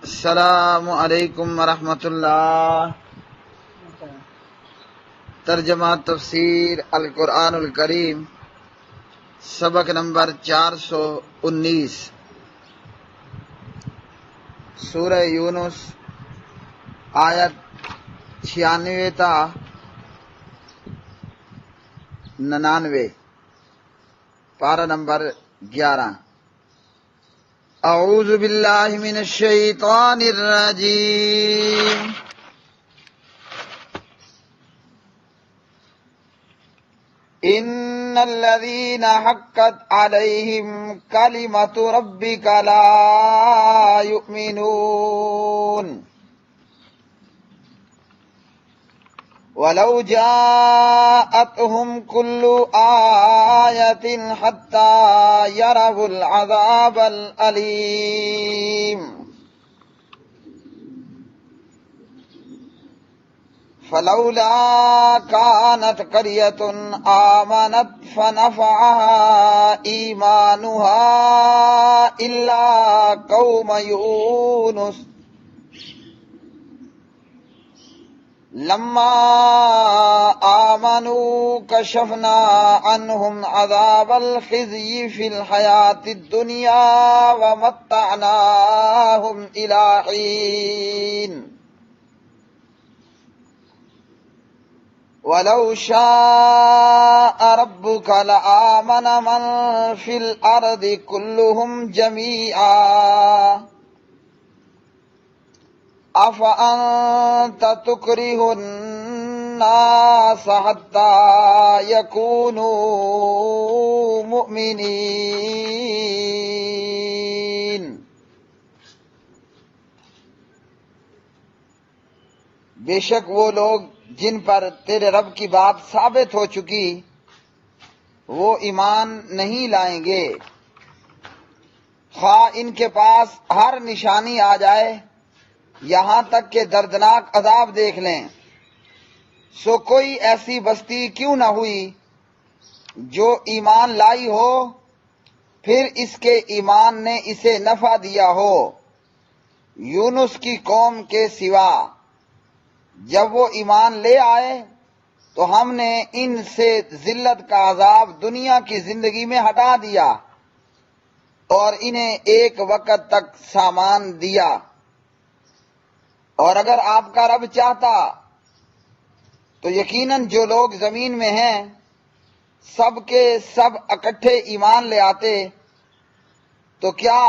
السلام علیکم ورحمۃ اللہ۔ ترجمہ تفسیر القرآن الکریم، سبق نمبر 419، سورہ یونس، آیت 96 تا 99، پارہ نمبر 11۔ اعوذ باللہ من الشیطان الرجیم۔ ان الذین حقت علیہم کلمۃ ربک لا یؤمنون ولو جاءتهم كل آية حتى يروا العذاب الأليم فلولا كانت قرية آمنت فنفعها إيمانها إلا قوم يونس لما آمنوا كشفنا عنهم عذاب الخزي في الحياة الدنيا ومتعناهم إلى حين ولو شاء ربك لآمن من في الأرض كلهم جميعا أفأنت تكره الناس حتى يكونوا مؤمنين۔ بے شک وہ لوگ جن پر تیرے رب کی بات ثابت ہو چکی وہ ایمان نہیں لائیں گے، خواہ ان کے پاس ہر نشانی آ جائے یہاں تک کہ دردناک عذاب دیکھ لیں۔ سو کوئی ایسی بستی کیوں نہ ہوئی جو ایمان لائی ہو پھر اس کے ایمان نے اسے نفع دیا ہو، یونس کی قوم کے سوا۔ جب وہ ایمان لے آئے تو ہم نے ان سے ذلت کا عذاب دنیا کی زندگی میں ہٹا دیا اور انہیں ایک وقت تک سامان دیا، اور اگر آپ کا رب چاہتا تو یقیناً جو لوگ زمین میں ہیں سب کے سب اکٹھے ایمان لے آتے۔ تو کیا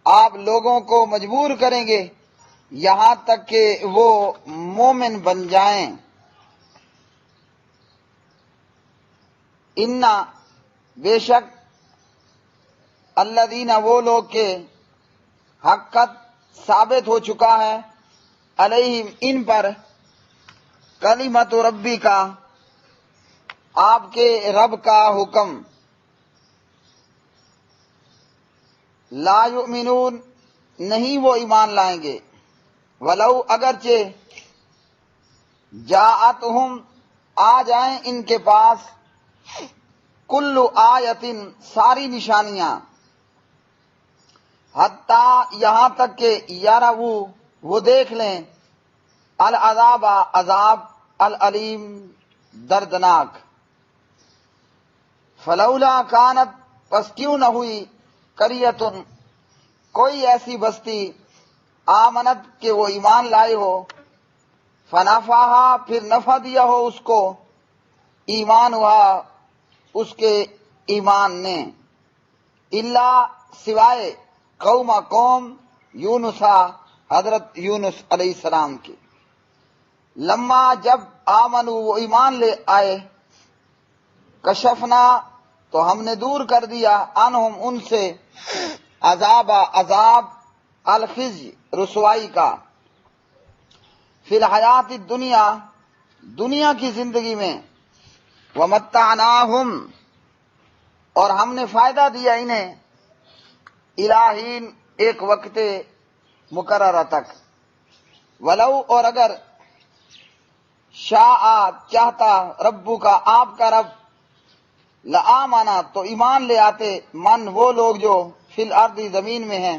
آپ لوگوں کو مجبور کریں گے یہاں تک کہ وہ مومن بن جائیں؟ انا بے شک الذین وہ لوگ کے حقت ثابت ہو چکا ہے علیہم ان پر کلمۃ ربی کا آپ کے رب کا حکم، لا یؤمنون نہیں وہ ایمان لائیں گے، ولو اگرچہ جاءتہم آ جائیں ان کے پاس کل آیتن ساری نشانیاں، حتیٰ یہاں تک کہ یروا وہ دیکھ لیں العذاب عذاب العلیم دردناک۔ فلولا کانت پس کیوں نہ ہوئی قریۃ کوئی ایسی بستی آمنت کہ وہ ایمان لائے ہو، فنفعہا پھر نفع دیا ہو اس کو، ایمان ہوا اس کے ایمان نے، الا سوائے قوم یونسا حضرت یونس علیہ السلام کی، لما جب آمنو وہ ایمان لے آئے، کشفنا تو ہم نے دور کر دیا عنہم ان سے عذاب الخزي رسوائی کا، فی الحیات الدنیا دنیا کی زندگی میں، ومتعناہم اور ہم نے فائدہ دیا انہیں، الہین ایک وقت مقررہ تک، ولو اور اگر شاء چاہتا ربو کا آپ کا رب، لآمنا تو ایمان لے آتے من وہ لوگ جو فی الارض زمین میں ہیں،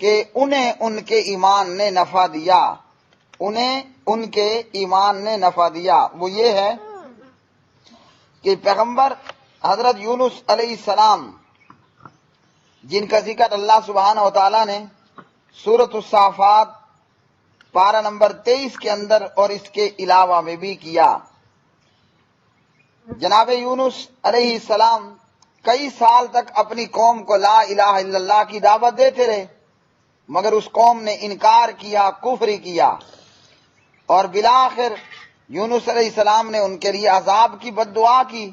کہ انہیں ان کے ایمان نے نفع دیا، انہیں ان کے ایمان نے نفع دیا، وہ یہ ہے کہ پیغمبر حضرت یونس علیہ السلام جن کا ذکر اللہ سبحانہ و تعالیٰ نے سورۃ الصافات پارہ نمبر 23 کے اندر اور اس کے علاوہ میں بھی کیا۔ جناب یونس علیہ السلام کئی سال تک اپنی قوم کو لا الہ الا اللہ کی دعوت دیتے رہے، مگر اس قوم نے انکار کیا، کفر کیا، اور بالآخر یونس علیہ السلام نے ان کے لیے عذاب کی بد دعا کی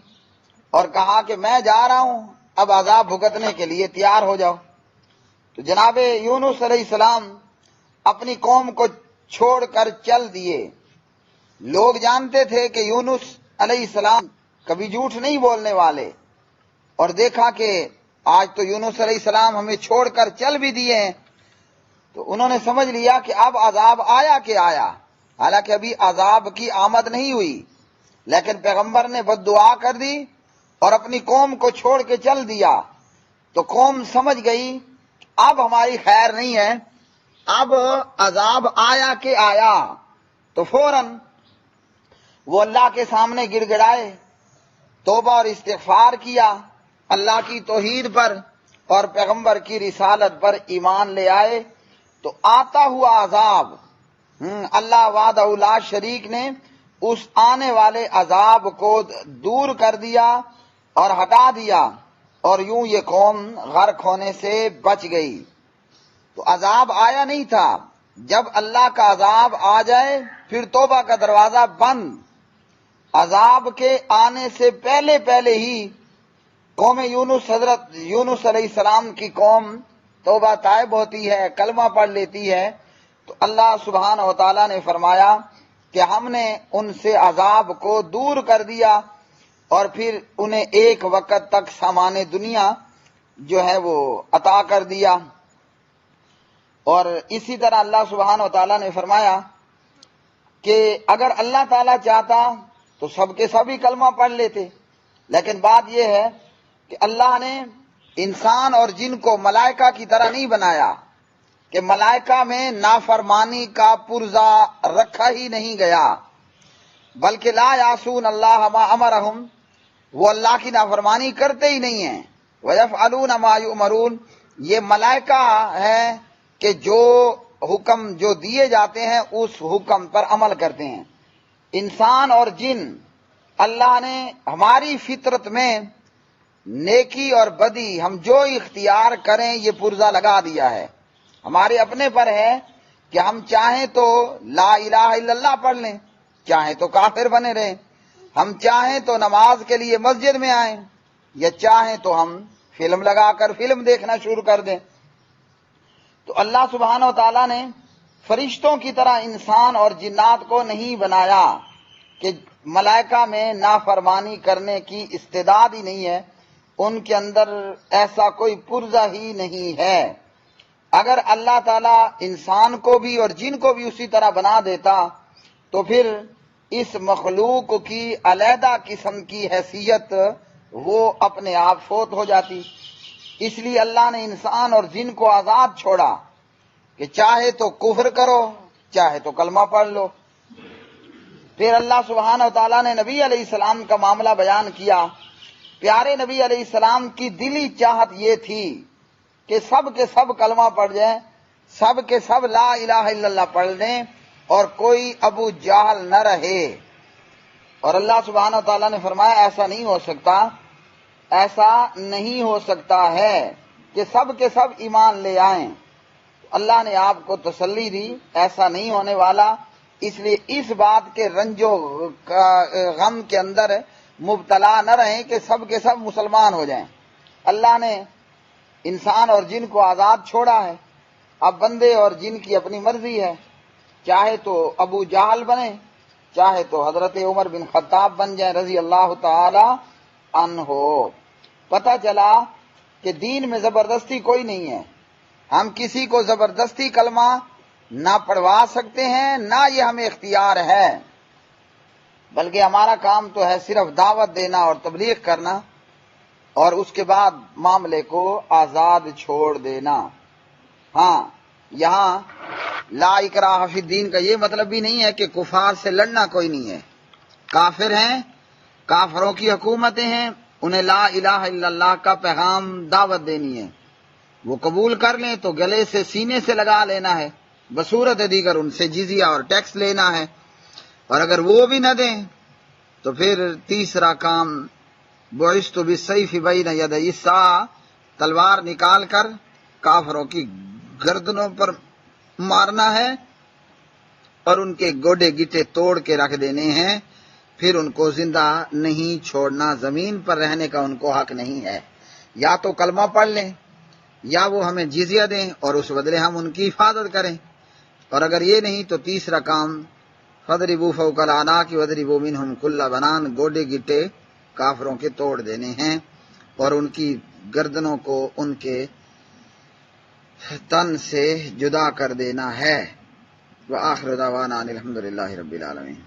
اور کہا کہ میں جا رہا ہوں، اب عذاب بھگتنے کے لیے تیار ہو جاؤ۔ تو جناب یونس علیہ السلام اپنی قوم کو چھوڑ کر چل دیے۔ لوگ جانتے تھے کہ یونس علیہ السلام کبھی جھوٹ نہیں بولنے والے، اور دیکھا کہ آج تو یونس علیہ السلام ہمیں چھوڑ کر چل بھی دیے ہیں، تو انہوں نے سمجھ لیا کہ اب عذاب آیا کہ آیا، حالانکہ ابھی عذاب کی آمد نہیں ہوئی، لیکن پیغمبر نے بد دعا کر دی اور اپنی قوم کو چھوڑ کے چل دیا، تو قوم سمجھ گئی اب ہماری خیر نہیں ہے، اب عذاب آیا کہ آیا۔ تو فوراً وہ اللہ کے سامنے گڑ گڑائے، توبہ اور استغفار کیا، اللہ کی توحید پر اور پیغمبر کی رسالت پر ایمان لے آئے۔ تو آتا ہوا عذاب اللہ وحدہ لا شریک نے اس آنے والے عذاب کو دور کر دیا اور ہٹا دیا، اور یوں یہ قوم غرق ہونے سے بچ گئی۔ تو عذاب آیا نہیں تھا، جب اللہ کا عذاب آ جائے پھر توبہ کا دروازہ بند۔ عذاب کے آنے سے پہلے پہلے ہی قوم یونس، حضرت یونس علیہ السلام کی قوم توبہ طائب ہوتی ہے، کلمہ پڑھ لیتی ہے، تو اللہ سبحانہ و تعالیٰ نے فرمایا کہ ہم نے ان سے عذاب کو دور کر دیا اور پھر انہیں ایک وقت تک سامان دنیا جو ہے وہ عطا کر دیا۔ اور اسی طرح اللہ سبحانہ و تعالیٰ نے فرمایا کہ اگر اللہ تعالیٰ چاہتا تو سب کے سب ہی کلمہ پڑھ لیتے، لیکن بات یہ ہے کہ اللہ نے انسان اور جن کو ملائکہ کی طرح نہیں بنایا، کہ ملائکہ میں نافرمانی کا پرزہ رکھا ہی نہیں گیا، بلکہ لا یعصون اللہ ما امرہم، وہ اللہ کی نافرمانی کرتے ہی نہیں ہیں، ویفعلون ما یؤمرون، یہ ملائکہ ہے کہ جو حکم جو دیے جاتے ہیں اس حکم پر عمل کرتے ہیں۔ انسان اور جن، اللہ نے ہماری فطرت میں نیکی اور بدی ہم جو اختیار کریں یہ پرزہ لگا دیا ہے، ہمارے اپنے پر ہے کہ ہم چاہیں تو لا الہ الا اللہ پڑھ لیں، چاہیں تو کافر بنے رہیں، ہم چاہیں تو نماز کے لیے مسجد میں آئیں، یا چاہیں تو ہم فلم لگا کر فلم دیکھنا شروع کر دیں۔ تو اللہ سبحانہ و تعالیٰ نے فرشتوں کی طرح انسان اور جنات کو نہیں بنایا، کہ ملائکہ میں نافرمانی کرنے کی استعداد ہی نہیں ہے، ان کے اندر ایسا کوئی پرزہ ہی نہیں ہے۔ اگر اللہ تعالیٰ انسان کو بھی اور جن کو بھی اسی طرح بنا دیتا تو پھر اس مخلوق کی علیحدہ قسم کی حیثیت وہ اپنے آپ فوت ہو جاتی۔ اس لیے اللہ نے انسان اور جن کو آزاد چھوڑا کہ چاہے تو کفر کرو، چاہے تو کلمہ پڑھ لو۔ پھر اللہ سبحانہ و تعالیٰ نے نبی علیہ السلام کا معاملہ بیان کیا۔ پیارے نبی علیہ السلام کی دلی چاہت یہ تھی کہ سب کے سب کلمہ پڑھ جائیں، سب کے سب لا الہ الا اللہ پڑھ لیں، اور کوئی ابو جہل نہ رہے۔ اور اللہ سبحانہ و تعالیٰ نے فرمایا ایسا نہیں ہو سکتا، ایسا نہیں ہو سکتا ہے کہ سب کے سب ایمان لے آئیں۔ اللہ نے آپ کو تسلی دی، ایسا نہیں ہونے والا، اس لیے اس بات کے رنج و غم کے اندر مبتلا نہ رہیں کہ سب کے سب مسلمان ہو جائیں۔ اللہ نے انسان اور جن کو آزاد چھوڑا ہے، اب بندے اور جن کی اپنی مرضی ہے، چاہے تو ابو جہل بنے، چاہے تو حضرت عمر بن خطاب بن جائیں رضی اللہ تعالی عنہ۔ پتہ چلا کہ دین میں زبردستی کوئی نہیں ہے، ہم کسی کو زبردستی کلمہ نہ پڑھوا سکتے ہیں، نہ یہ ہمیں اختیار ہے، بلکہ ہمارا کام تو ہے صرف دعوت دینا اور تبلیغ کرنا، اور اس کے بعد معاملے کو آزاد چھوڑ دینا۔ ہاں یہاں لا اکراہ فی الدین کا یہ مطلب بھی نہیں ہے کہ کفار سے لڑنا کوئی نہیں ہے. کافر ہیں، کافروں کی حکومتیں ہیں، انہیں لا الہ الا اللہ کا پیغام دعوت دینی ہے. وہ قبول کر لیں تو گلے سے سینے سے لگا لینا ہے، بصورت دیگر ان سے جزیہ اور ٹیکس لینا ہے. اور اگر وہ بھی نہ دیں تو پھر تیسرا کام بعثت بالسیف بین یدی الساعہ، تلوار نکال کر کافروں کی گردنوں پر مارنا ہے اور ان کے گوڈے گٹے توڑ کے رکھ دینے ہیں. پھر ان کو زندہ نہیں چھوڑنا، زمین پر رہنے کا ان کو حق نہیں ہے. یا تو کلمہ پڑھ لیں یا وہ ہمیں جزیہ دیں اور اس بدلے ہم ان کی حفاظت کریں. اور اگر یہ نہیں تو تیسرا کام فَاضْرِبُوا فَوْقَ الْأَعْنَاقِ وَاضْرِبُوا مِنْهُمْ كُلَّ بَنَانٍ، گوڈے گٹے کافروں کے توڑ دینے ہیں اور ان کی گردنوں کو ان کے تن سے جدا کر دینا ہے. وآخر دعوانا الحمد للہ رب العالمین.